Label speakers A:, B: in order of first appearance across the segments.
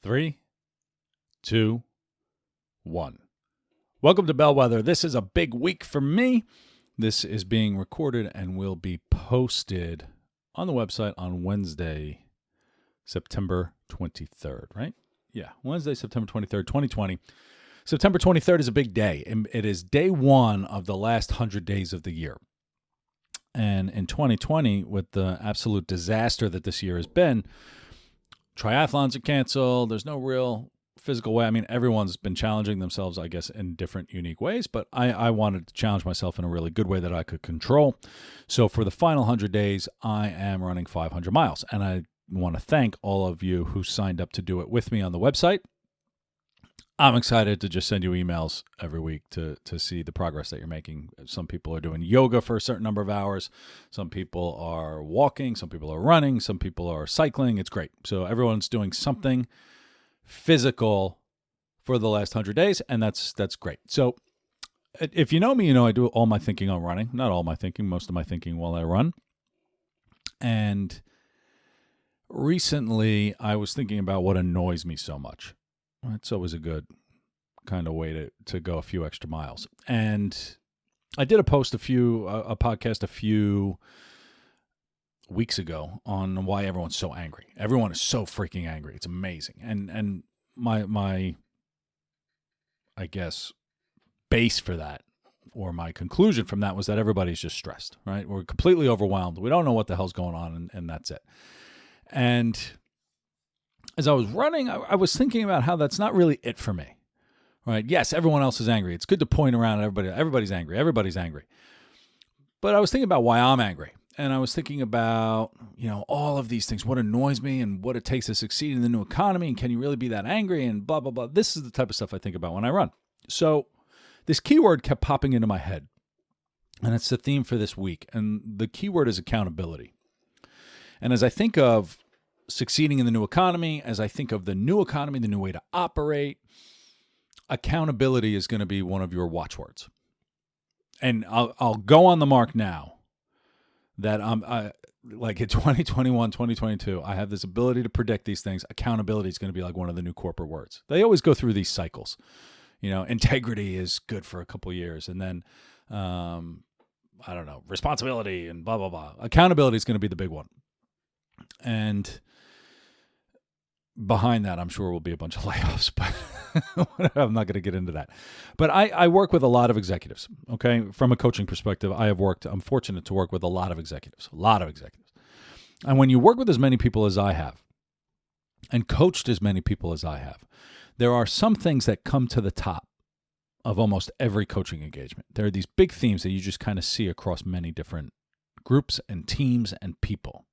A: 3, 2, 1. Welcome to Bellwether. This is a big week for me. This is being recorded and will be posted on the website on Wednesday, September 23rd, right? Yeah, Wednesday, September 23rd, 2020. September 23rd is a big day. It is day one of the last 100 days of the year. And in 2020, with the absolute disaster that this year has been, triathlons are canceled. There's no real physical way. I mean, everyone's been challenging themselves, I guess, in different, unique ways. But I wanted to challenge myself in a really good way that I could control. So for the final 100 days, I am running 500 miles. And I want to thank all of you who signed up to do it with me on the website. I'm excited to just send you emails every week to see the progress that you're making. Some people are doing yoga for a certain number of hours. Some people are walking. Some people are running. Some people are cycling. It's great. So everyone's doing something physical for the last 100 days, and that's great. So if you know me, you know I do all my thinking on running. Not all my thinking, most of my thinking while I run. And recently, I was thinking about what annoys me so much. It's always a good kind of way to go a few extra miles. And I did a podcast a few weeks ago on why everyone's so angry. Everyone is so freaking angry. It's amazing. And my I guess base for that, or my conclusion from that, was that everybody's just stressed, right? We're completely overwhelmed. We don't know what the hell's going on, and that's it. And as I was running, I was thinking about how that's not really it for me, right? Yes, everyone else is angry. It's good to point around at everybody. Everybody's angry. Everybody's angry. But I was thinking about why I'm angry. And I was thinking about, all of these things, what annoys me and what it takes to succeed in the new economy. And can you really be that angry and blah, blah, blah. This is the type of stuff I think about when I run. So this keyword kept popping into my head. And it's the theme for this week. And the keyword is accountability. And as I think of succeeding in the new economy, as I think of the new economy, the new way to operate, accountability is going to be one of your watchwords. And I'll go on the mark now that like in 2021, 2022, I have this ability to predict these things. Accountability is going to be like one of the new corporate words. They always go through these cycles. Integrity is good for a couple of years, and then responsibility and blah blah blah. Accountability is going to be the big one. And behind that, I'm sure will be a bunch of layoffs, but I'm not going to get into that. But I work with a lot of executives, okay? From a coaching perspective, I'm fortunate to work with a lot of executives. And when you work with as many people as I have, and coached as many people as I have, there are some things that come to the top of almost every coaching engagement. There are these big themes that you just kind of see across many different groups and teams and people.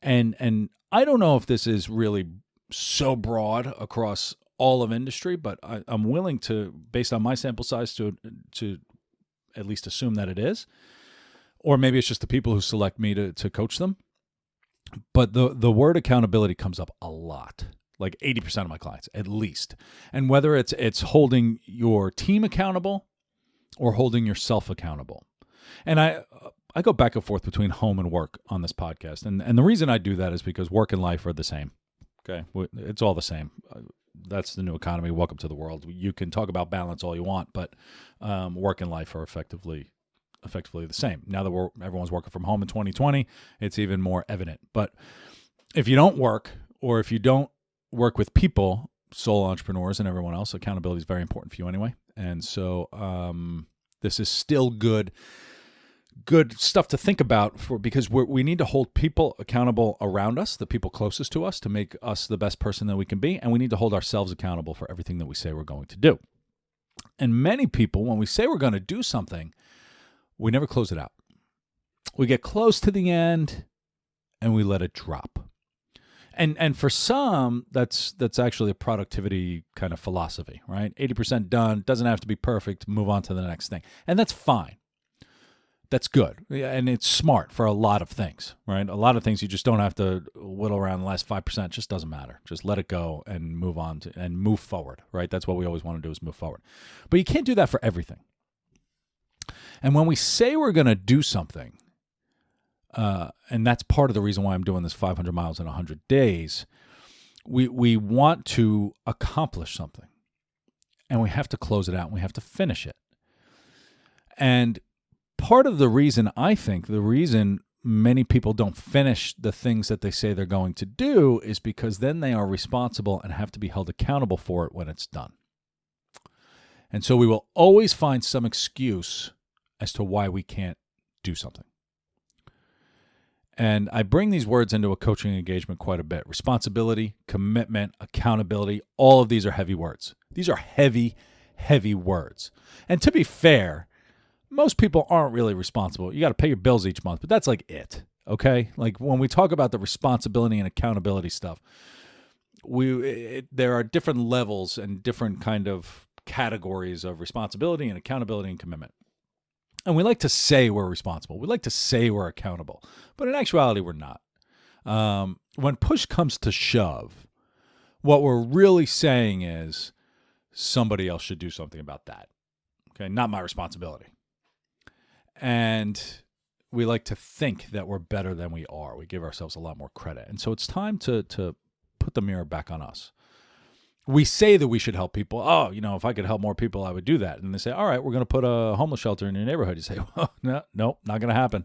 A: And I don't know if this is really so broad across all of industry, but I'm willing to, based on my sample size, to at least assume that it is. Or maybe it's just the people who select me to coach them. But the word accountability comes up a lot, like 80% of my clients, at least. And whether it's holding your team accountable or holding yourself accountable. And I go back and forth between home and work on this podcast. And the reason I do that is because work and life are the same. Okay. It's all the same. That's the new economy. Welcome to the world. You can talk about balance all you want, but work and life are effectively the same. Now that everyone's working from home in 2020, it's even more evident. But if you don't work, or if you don't work with people, sole entrepreneurs and everyone else, accountability is very important for you anyway. And so this is still good stuff to think about because we need to hold people accountable around us, the people closest to us, to make us the best person that we can be. And we need to hold ourselves accountable for everything that we say we're going to do. And many people, when we say we're going to do something, we never close it out. We get close to the end and we let it drop. And for some, that's actually a productivity kind of philosophy, right? 80% done, doesn't have to be perfect, move on to the next thing. And that's fine. That's good. And it's smart for a lot of things, right? A lot of things you just don't have to whittle around the last 5%. It just doesn't matter. Just let it go and move on and move forward, right? That's what we always want to do, is move forward. But you can't do that for everything. And when we say we're going to do something, and that's part of the reason why I'm doing this 500 miles in 100 days, we want to accomplish something, and we have to close it out, and we have to finish it. And part of the reason, I think, the reason many people don't finish the things that they say they're going to do is because then they are responsible and have to be held accountable for it when it's done. And so we will always find some excuse as to why we can't do something. And I bring these words into a coaching engagement quite a bit. Responsibility, commitment, accountability, all of these are heavy words. These are heavy, heavy words. And to be fair, most people aren't really responsible. You got to pay your bills each month, but that's like it, okay? Like when we talk about the responsibility and accountability stuff, there are different levels and different kind of categories of responsibility and accountability and commitment. And we like to say we're responsible. We like to say we're accountable. But in actuality, we're not. When push comes to shove, what we're really saying is somebody else should do something about that. Okay, not my responsibility. And we like to think that we're better than we are. We give ourselves a lot more credit. And so it's time to put the mirror back on us. We say that we should help people. Oh, if I could help more people, I would do that. And they say, all right, we're going to put a homeless shelter in your neighborhood. You say, well, no, not going to happen.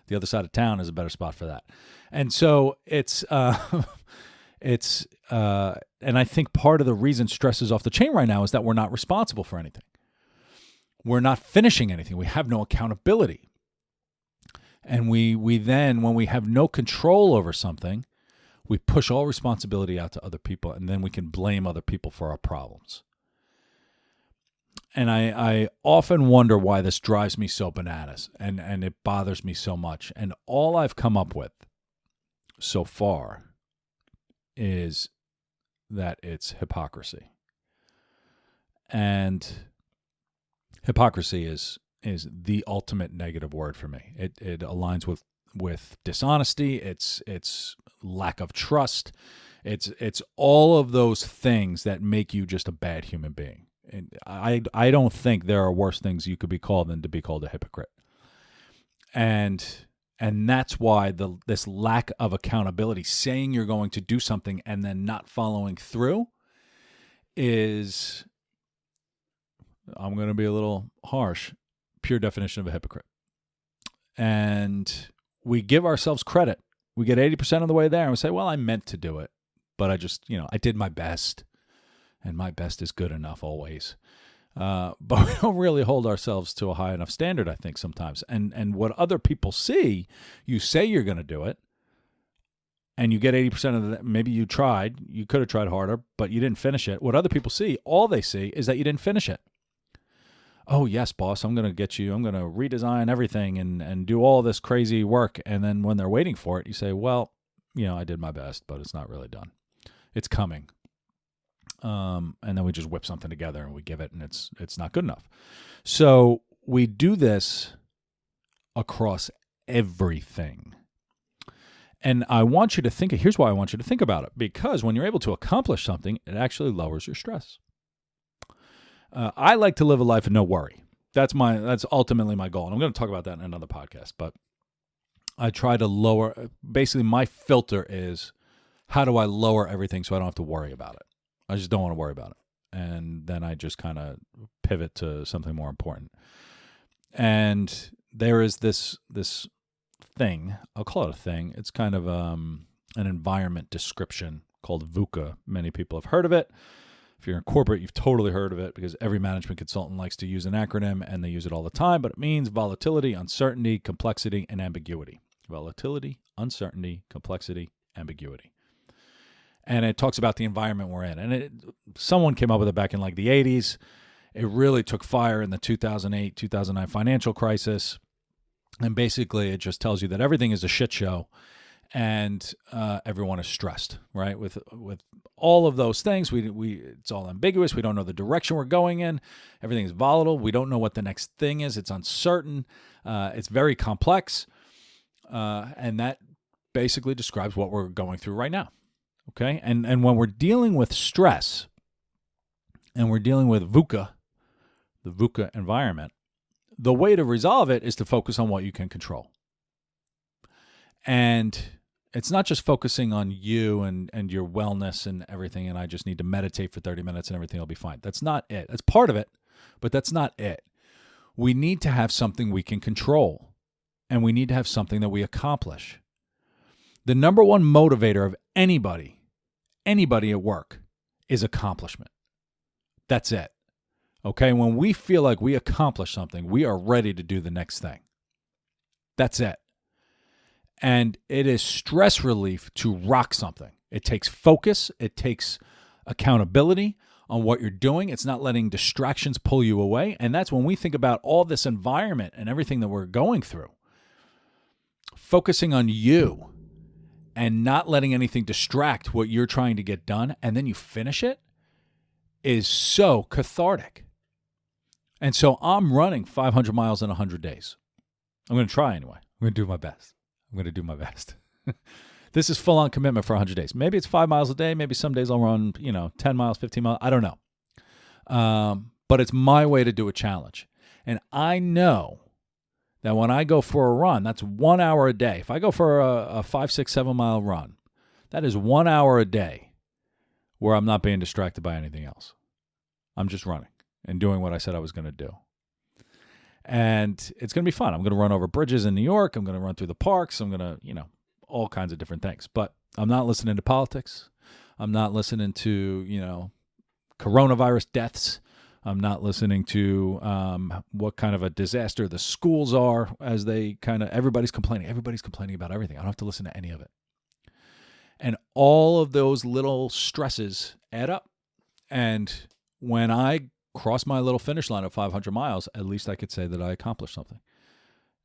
A: The other side of town is a better spot for that. And so and I think part of the reason stress is off the chain right now is that we're not responsible for anything. We're not finishing anything. We have no accountability. And we then, when we have no control over something, we push all responsibility out to other people, and then we can blame other people for our problems. And I often wonder why this drives me so bananas, and it bothers me so much. And all I've come up with so far is that it's hypocrisy. And hypocrisy is the ultimate negative word for me. It aligns with dishonesty. It's lack of trust. It's all of those things that make you just a bad human being. And I don't think there are worse things you could be called than to be called a hypocrite. And that's why this lack of accountability, saying you're going to do something and then not following through, is, I'm going to be a little harsh, pure definition of a hypocrite. And we give ourselves credit. We get 80% of the way there and we say, well, I meant to do it, but I just, I did my best, and my best is good enough always. But we don't really hold ourselves to a high enough standard, I think, sometimes. And what other people see, you say you're going to do it, and you get 80% of that. Maybe you could have tried harder, but you didn't finish it. What other people see, all they see is that you didn't finish it. Oh, yes, boss, I'm going to get you. I'm going to redesign everything and do all this crazy work. And then when they're waiting for it, you say, well, I did my best, but it's not really done. It's coming. And then we just whip something together and we give it, and it's not good enough. So we do this across everything. And I want you to think, here's why I want you to think about it. Because when you're able to accomplish something, it actually lowers your stress. I like to live a life of no worry. That's ultimately my goal. And I'm going to talk about that in another podcast. But I try to lower, basically my filter is, how do I lower everything so I don't have to worry about it? I just don't want to worry about it. And then I just kind of pivot to something more important. And there is this thing, I'll call it a thing. It's kind of an environment description called VUCA. Many people have heard of it. If you're in corporate, you've totally heard of it, because every management consultant likes to use an acronym, and they use it all the time, but it means volatility, uncertainty, complexity, and ambiguity. Volatility, uncertainty, complexity, ambiguity. And it talks about the environment we're in. And someone came up with it back in like the 80s. It really took fire in the 2008, 2009 financial crisis. And basically, it just tells you that everything is a shit show, and everyone is stressed, right? With all of those things, it's all ambiguous. We don't know the direction we're going in. Everything is volatile. We don't know what the next thing is. It's uncertain. It's very complex. And that basically describes what we're going through right now. Okay? And when we're dealing with stress, and we're dealing with VUCA, the VUCA environment, the way to resolve it is to focus on what you can control. And it's not just focusing on you and your wellness and everything, and I just need to meditate for 30 minutes and everything will be fine. That's not it. That's part of it, but that's not it. We need to have something we can control, and we need to have something that we accomplish. The number one motivator of anybody at work is accomplishment. That's it. Okay? When we feel like we accomplish something, we are ready to do the next thing. That's it. And it is stress relief to rock something. It takes focus. It takes accountability on what you're doing. It's not letting distractions pull you away. And that's when we think about all this environment and everything that we're going through. Focusing on you and not letting anything distract what you're trying to get done, and then you finish it, is so cathartic. And so I'm running 500 miles in 100 days. I'm going to try anyway. I'm going to do my best. This is full-on commitment for 100 days. Maybe it's 5 miles a day. Maybe some days I'll run, 10 miles, 15 miles. I don't know. But it's my way to do a challenge. And I know that when I go for a run, that's 1 hour a day. If I go for a 5, 6, 7 mile run, that is 1 hour a day where I'm not being distracted by anything else. I'm just running and doing what I said I was going to do. And it's going to be fun. I'm going to run over bridges in New York. I'm going to run through the parks. I'm going to, all kinds of different things. But I'm not listening to politics. I'm not listening to, coronavirus deaths. I'm not listening to what kind of a disaster the schools are as everybody's complaining. Everybody's complaining about everything. I don't have to listen to any of it. And all of those little stresses add up. And when I cross my little finish line of 500 miles, at least I could say that I accomplished something.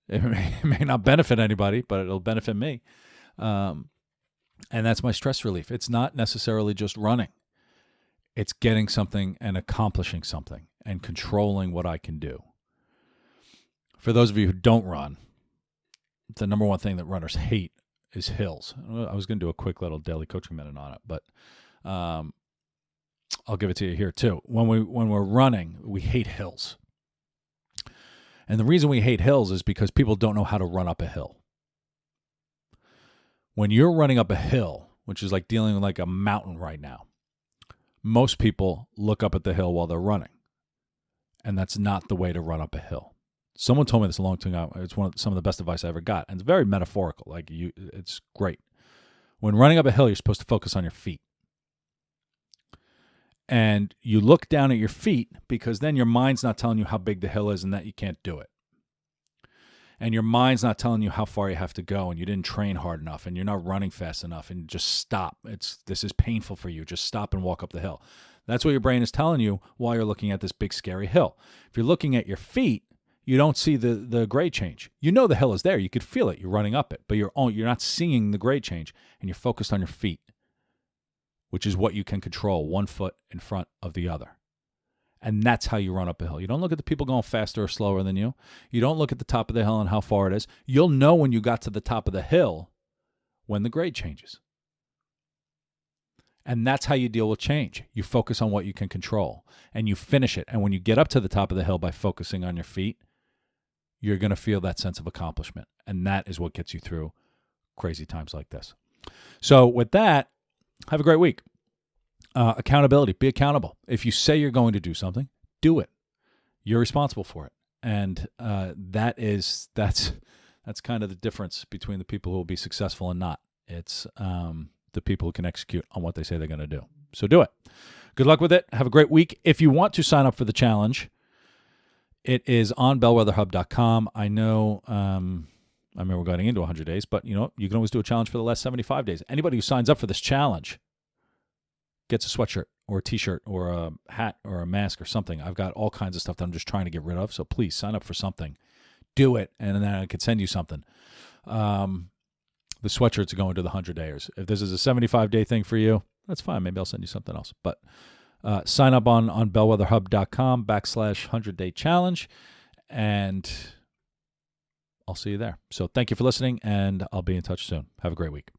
A: It may not benefit anybody, but it'll benefit me. And that's my stress relief. It's not necessarily just running. It's getting something and accomplishing something and controlling what I can do. For those of you who don't run, the number one thing that runners hate is hills. I was going to do a quick little daily coaching minute on it, but I'll give it to you here too. When we're running, we hate hills. And the reason we hate hills is because people don't know how to run up a hill. When you're running up a hill, which is like dealing with like a mountain right now, most people look up at the hill while they're running. And that's not the way to run up a hill. Someone told me this a long time ago. It's some of the best advice I ever got. And it's very metaphorical. It's great. When running up a hill, you're supposed to focus on your feet. And you look down at your feet because then your mind's not telling you how big the hill is and that you can't do it. And your mind's not telling you how far you have to go and you didn't train hard enough and you're not running fast enough and just stop. This is painful for you. Just stop and walk up the hill. That's what your brain is telling you while you're looking at this big scary hill. If you're looking at your feet, you don't see the grade change. You know the hill is there. You could feel it. You're running up it, but you're not seeing the grade change and you're focused on your feet, which is what you can control, one foot in front of the other. And that's how you run up a hill. You don't look at the people going faster or slower than you. You don't look at the top of the hill and how far it is. You'll know when you got to the top of the hill when the grade changes. And that's how you deal with change. You focus on what you can control and you finish it. And when you get up to the top of the hill by focusing on your feet, you're going to feel that sense of accomplishment. And that is what gets you through crazy times like this. So with that, have a great week. Accountability. Be accountable. If you say you're going to do something, do it. You're responsible for it. And that's kind of the difference between the people who will be successful and not. It's the people who can execute on what they say they're going to do. So do it. Good luck with it. Have a great week. If you want to sign up for the challenge, it is on bellwetherhub.com. I know I mean, we're going into 100 days, but you can always do a challenge for the last 75 days. Anybody who signs up for this challenge gets a sweatshirt or a t-shirt or a hat or a mask or something. I've got all kinds of stuff that I'm just trying to get rid of. So please sign up for something. Do it, and then I could send you something. The sweatshirts are going to the 100-dayers. If this is a 75-day thing for you, that's fine. Maybe I'll send you something else. But sign up on bellwetherhub.com/100-day challenge, and I'll see you there. So thank you for listening, and I'll be in touch soon. Have a great week.